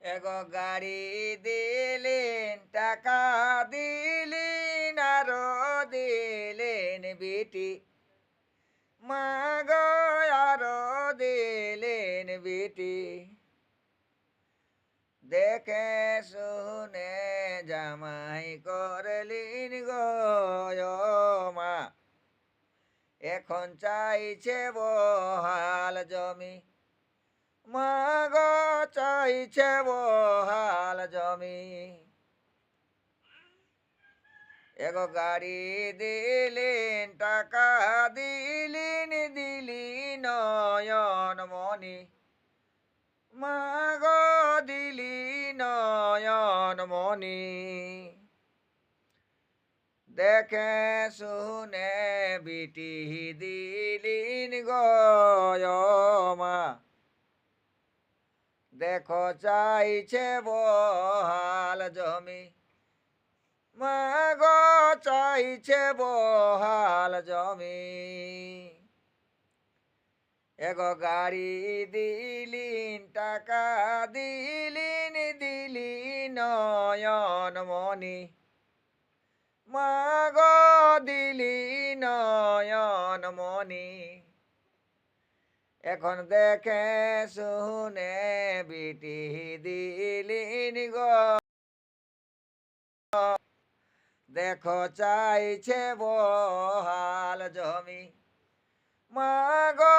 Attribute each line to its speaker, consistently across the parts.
Speaker 1: এগো গাড়ি দিলেন টাকা দিলেন আরো দিলেন বিটি মা গো আরো দিলেন বিটি দেখে শুনে জামাই করলিন গো মা এখন চাইছে বহাল জমি মা গো চাইছে বহাল জমি এগো গাড়ি দিলেন টাকা দিলেন দিলি নয়ন মনি মা গো দিলি নয়ন মনি দেখে শুনে বিটি দিলিন গয় মা দেখো চাইছে বহাল জমি মা গো চাইছে বহাল জমি এগো গাড়ি দিলিন টাকা দিলিন দিলি নয়ন মনি মা গো দিলি নয়ন মনি এখন দেখে শুনে বিটি দিলিন গো দেখো চাইছে বহাল জমি মা গো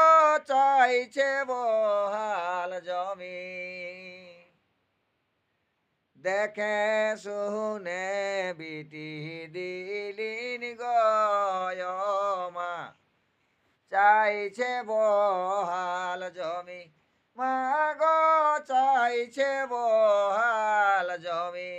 Speaker 1: চাইছে বহাল জমি দেখে শুনে বিটি দিলিন গয় মা চাইছে বহাল জমি মা গো চাইছে বহাল জমি